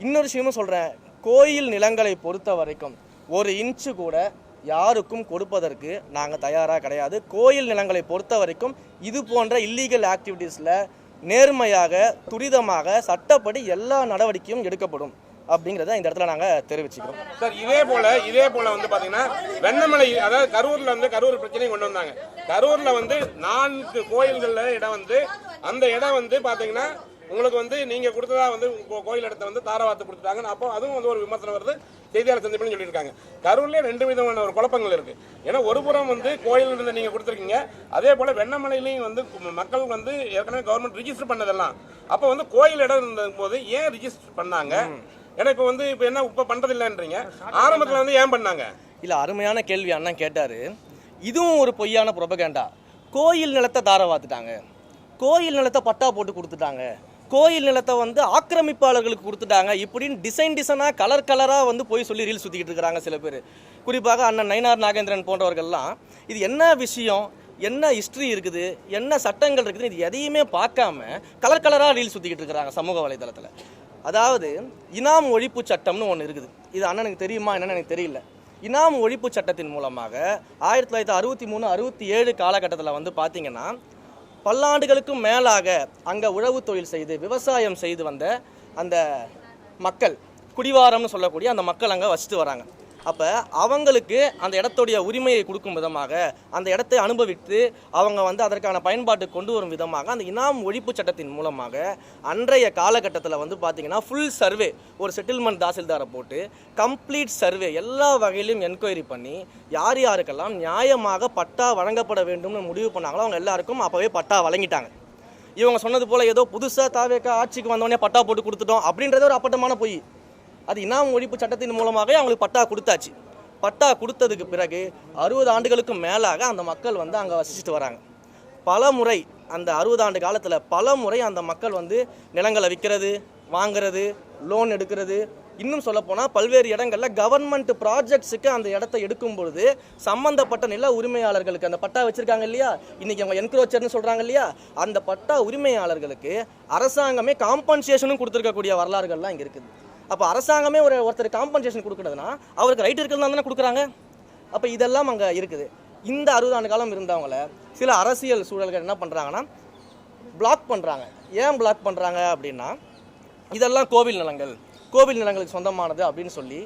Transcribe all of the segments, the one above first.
இன்னொரு விஷயமும் சொல்கிறேன், கோயில் நிலங்களை பொறுத்த வரைக்கும் 1 இன்ச்சு கூட யாருக்கும் கொடுப்பதற்கு நாங்கள் தயாராக கிடையாது. கோயில் நிலங்களை பொறுத்த வரைக்கும் இது போன்ற இல்லீகல் ஆக்டிவிட்டீஸில் நேர்மையாக துரிதமாக சட்டப்படி எல்லா நடவடிக்கையும் எடுக்கப்படும் அப்படிங்கிறத இந்த இடத்துல நாங்கள் தெரிவிச்சுக்கிறோம். சார் இதே போல வந்து பார்த்தீங்கன்னா வெண்ணமலை, அதாவது கரூரில் வந்து கரூர் பிரச்சனை கொண்டு வந்தாங்க. கரூரில் வந்து 4 கோயில்களில் இடம் வந்து அந்த இடம் வந்து பார்த்தீங்கன்னா உங்களுக்கு வந்து நீங்க கொடுத்ததா வந்து கோயில் இடத்த வந்து தாரவாத்து கொடுத்துட்டாங்க. அப்போ அதுவும் வந்து ஒரு விமர்சனம் வருது, செய்தியாளர் சந்திப்புன்னு சொல்லியிருக்காங்க. கரூர்லேயே 2 விதமான ஒரு குழப்பங்கள் இருக்கு. ஏன்னா ஒரு புறம் வந்து கோயில் இருந்து நீங்க கொடுத்துருக்கீங்க, அதே போல வெண்ணமலையிலையும் வந்து மக்கள் வந்து ஏற்கனவே கவர்மெண்ட் ரிஜிஸ்டர் பண்ணதெல்லாம் அப்போ வந்து கோயில் இடம் இருந்த போது ஏன் ரிஜிஸ்டர் பண்ணாங்க? ஏன்னா இப்போ வந்து இப்போ என்ன இப்போ பண்றது இல்லைன்றீங்க, ஆரம்பத்தில் வந்து ஏன் பண்ணாங்க? இல்லை, அருமையான கேள்வி அண்ணன் கேட்டாரு. இதுவும் ஒரு பொய்யான புரபகண்டா. கோயில் நிலத்தை தாரவாத்துட்டாங்க, கோயில் நிலத்தை பட்டா போட்டு கொடுத்துட்டாங்க, கோயில் நிலத்தை வந்து ஆக்கிரமிப்பாளர்களுக்கு கொடுத்துட்டாங்க, இப்படின்னு டிசைனாக கலராக வந்து போய் சொல்லி ரீல் சுற்றிக்கிட்டு இருக்கிறாங்க சில பேர். குறிப்பாக அண்ணன் நயினார் நாகேந்திரன் போன்றவர்கள்லாம் இது என்ன விஷயம், என்ன ஹிஸ்ட்ரி இருக்குது, என்ன சட்டங்கள் இருக்குது, இது எதையுமே பார்க்காம கலராக ரீல் சுற்றிக்கிட்டு இருக்கிறாங்க சமூக வலைதளத்தில். அதாவது இனாம் ஒழிப்பு சட்டம்னு ஒன்று இருக்குது. இது அண்ணனுக்கு தெரியுமா என்னன்னு எனக்கு தெரியல. இனாம் ஒழிப்பு சட்டத்தின் மூலமாக 1963-67 காலகட்டத்தில் வந்து பார்த்தீங்கன்னா பல்லாண்டுகளுக்கும் மேலாக அங்கே உழவு தொழில் செய்து விவசாயம் செய்து வந்த அந்த மக்கள், குடிவாரம்னு சொல்லக்கூடிய அந்த மக்கள் அங்கே வசித்து வராங்க. அப்போ அவங்களுக்கு அந்த இடத்துடைய உரிமையை கொடுக்கும் விதமாக, அந்த இடத்தை அனுபவித்து அவங்க வந்து அதற்கான பயன்பாட்டு கொண்டு வரும் விதமாக அந்த இனாம் ஒழிப்பு சட்டத்தின் மூலமாக அன்றைய காலகட்டத்தில் வந்து பார்த்திங்கன்னா ஃபுல் சர்வே, ஒரு செட்டில்மெண்ட் தாசில்தாரை போட்டு கம்ப்ளீட் சர்வே எல்லா வகையிலும் என்கொயரி பண்ணி யார் யாருக்கெல்லாம் நியாயமாக பட்டா வழங்கப்பட வேண்டும்னு முடிவு பண்ணாங்களோ அவங்க எல்லாருக்கும் அப்போவே பட்டா வழங்கிட்டாங்க. இவங்க சொன்னது போல் ஏதோ புதுசாக தாவேக்கா ஆட்சிக்கு வந்தோடனே பட்டா போட்டு கொடுத்துட்டோம் அப்படின்றத ஒரு அப்பட்டமான பொய். அது இனாம் ஒழிப்பு சட்டத்தின் மூலமாகவே அவங்களுக்கு பட்டா கொடுத்தாச்சு. பட்டா கொடுத்ததுக்கு பிறகு 60 ஆண்டுகளுக்கும் மேலாக அந்த மக்கள் வந்து அங்கே வசிச்சுட்டு வராங்க. பல முறை அந்த 60 ஆண்டு காலத்தில் பல முறை அந்த மக்கள் வந்து நிலங்களை விற்கிறது, வாங்கிறது, லோன் எடுக்கிறது, இன்னும் சொல்லப்போனால் பல்வேறு இடங்களில் கவர்மெண்ட் ப்ராஜெக்ட்ஸுக்கு அந்த இடத்த எடுக்கும் பொழுது சம்மந்தப்பட்ட நில உரிமையாளர்களுக்கு அந்த பட்டா வச்சுருக்காங்க இல்லையா, இன்றைக்கி அவங்க என்க்ரோச்சர்னு சொல்கிறாங்க இல்லையா, அந்த பட்டா உரிமையாளர்களுக்கு அரசாங்கமே காம்பன்சேஷனும் கொடுத்துருக்கக்கூடிய வரலாறுகள்லாம் இங்கே இருக்குது. அப்போ அரசாங்கமே ஒருத்தர் காம்பன்சேஷன் கொடுக்குறதுனா அவருக்கு ரைட் இருக்கிறது தானே கொடுக்குறாங்க. அப்போ இதெல்லாம் அங்கே இருக்குது. இந்த 60 ஆண்டு காலம் இருந்தவங்கள சில அரசியல் சூழல்கள் என்ன பண்ணுறாங்கன்னா பிளாக் பண்ணுறாங்க. ஏன் பிளாக் பண்ணுறாங்க அப்படின்னா, இதெல்லாம் கோவில் நிலங்களுக்கு சொந்தமானது அப்படின்னு சொல்லி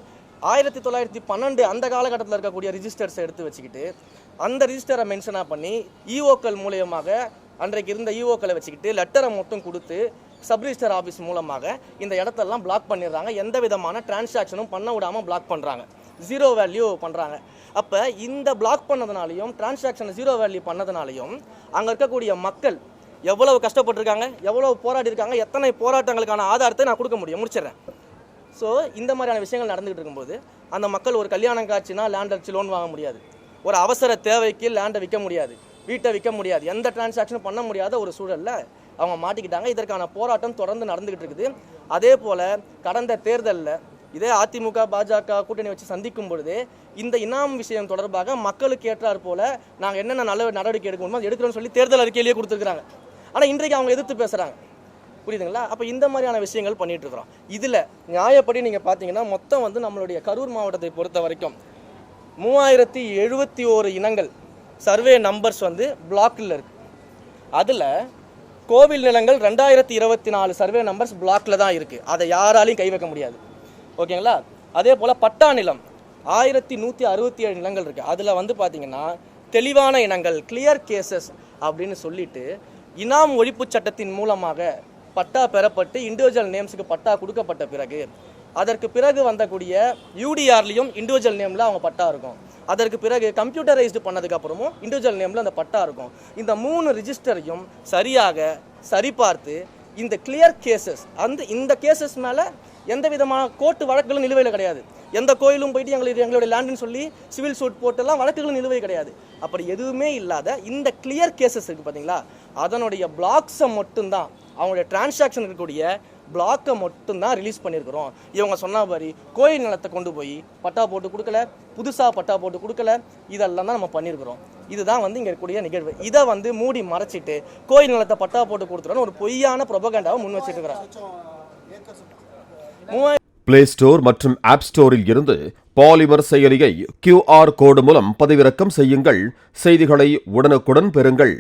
1912 அந்த காலகட்டத்தில் இருக்கக்கூடிய ரிஜிஸ்டர்ஸை எடுத்து வச்சுக்கிட்டு அந்த ரிஜிஸ்டரை மென்ஷனாக பண்ணி இஓக்கள் மூலியமாக அன்றைக்கு இருந்த இஓக்களை வச்சுக்கிட்டு லெட்டரை மட்டும் கொடுத்து சப் ரிஜிஸ்டர் ஆஃபீஸ் மூலமாக இந்த இடத்தெல்லாம் பிளாக் பண்ணிடுறாங்க. எந்த விதமான டிரான்சாக்ஷனும் பண்ண விடாமல் பிளாக் பண்ணுறாங்க, 0 வேல்யூ பண்ணுறாங்க. அப்போ இந்த பிளாக் பண்ணதுனாலையும் டிரான்சாக்ஷனை 0 வேல்யூ பண்ணதுனாலையும் அங்கே இருக்கக்கூடிய மக்கள் எவ்வளவு கஷ்டப்பட்டிருக்காங்க, எவ்வளவு போராடி இருக்காங்க, எத்தனை போராட்டங்களுக்கான ஆதாரத்தை நான் கொடுக்க முடிச்சிடுறேன். ஸோ இந்த மாதிரியான விஷயங்கள் நடந்துகிட்டு இருக்கும்போது அந்த மக்கள் ஒரு கல்யாணம் காட்சினா லேண்ட் அடிச்சு லோன் வாங்க முடியாது, ஒரு அவசர தேவைக்கு லேண்டை விற்க முடியாது, வீட்டை விற்க முடியாது, எந்த டிரான்சாக்ஷனும் பண்ண முடியாத ஒரு சூழலில் அவங்க மாட்டிக்கிட்டாங்க. இதற்கான போராட்டம் தொடர்ந்து நடந்துகிட்டு இருக்குது. அதே போல் கடந்த தேர்தலில் இதே அதிமுக பாஜக கூட்டணி வச்சு சந்திக்கும் பொழுது இந்த இனாம் விஷயம் தொடர்பாக மக்களுக்கு ஏற்றார் போல நாங்கள் என்னென்ன நல்ல நடவடிக்கை எடுக்க முடியுமோ எடுக்கிறோன்னு சொல்லி தேர்தல் அறிக்கையிலேயே கொடுத்துருக்குறாங்க. ஆனால் இன்றைக்கு அவங்க எதிர்த்து பேசுகிறாங்க, புரியுதுங்களா? அப்போ இந்த மாதிரியான விஷயங்கள் பண்ணிட்டு இருக்கிறோம். இதில் நியாயப்படி நீங்கள் பார்த்தீங்கன்னா மொத்தம் வந்து நம்மளுடைய கரூர் மாவட்டத்தை பொறுத்த வரைக்கும் 3071 இனங்கள் சர்வே நம்பர்ஸ் வந்து பிளாக்கில் இருக்குது. அதில் கோவில் நிலங்கள் 2024 சர்வே நம்பர்ஸ் பிளாக்கில் தான் இருக்குது. அதை யாராலையும் கை வைக்க முடியாது, ஓகேங்களா? அதே போல் பட்டா நிலம் 1167 நிலங்கள் இருக்குது. அதில் வந்து பார்த்திங்கன்னா தெளிவான இனங்கள், கிளியர் கேசஸ் அப்படின்னு சொல்லிட்டு இனாம் ஒழிப்பு சட்டத்தின் மூலமாக பட்டா பெறப்பட்டு இண்டிவிஜுவல் நேம்ஸுக்கு பட்டா கொடுக்கப்பட்ட பிறகு அதற்கு பிறகு வந்தக்கூடிய யூடிஆர்லேயும் இண்டிவிஜுவல் நேமில் அவங்க பட்டா இருக்கும். அதற்கு பிறகு கம்ப்யூட்டரைஸ்டு பண்ணதுக்கப்புறமும் இண்டிவிஜுவல் நேமில் அந்த பட்டா இருக்கும். இந்த 3 ரிஜிஸ்டரையும் சரியாக சரிபார்த்து இந்த கிளியர் கேசஸ் இந்த கேசஸ் மேலே எந்த விதமான கோர்ட்டு வழக்குகளும் நிலுவையில் கிடையாது. எந்த கோயிலும் போயிட்டு எங்களுடைய லேண்டுன்னு சொல்லி சிவில் சூட் போட்டெல்லாம் வழக்குகளும் நிலுவை கிடையாது. அப்படி எதுவுமே இல்லாத இந்த கிளியர் கேசஸ் இருக்குது பார்த்தீங்களா, அதனுடைய பிளாக்ஸை மட்டும்தான், அவங்களுடைய டிரான்சாக்ஷன் இருக்கக்கூடிய பிளாக்கை மட்டும்தான் ரிலீஸ் பண்ணியிருக்கிறோம். இவங்க சொன்ன மாதிரி கோயில் நிலத்தை கொண்டு போய் பட்டா போட்டு கொடுக்கல, புதுசாக பட்டா போட்டு கொடுக்கல, இதெல்லாம் தான் நம்ம பண்ணியிருக்கிறோம். இதுதான் வந்து இங்கே இருக்கக்கூடிய நிகழ்வு. இதை வந்து மூடி மறைச்சிட்டு கோயில் நிலத்தை பட்டா போட்டு கொடுத்துறோன்னு ஒரு பொய்யான ப்ரொபகண்டாவை முன் வச்சுட்டு இருக்கிறாங்க. பிளே ஸ்டோர் மற்றும் ஆப் ஸ்டோரில் இருந்து பாலிமர் செயலியை QR கோடு மூலம் பதிவிறக்கம் செய்யுங்கள். செய்திகளை உடனுக்குடன் பெறுங்கள்.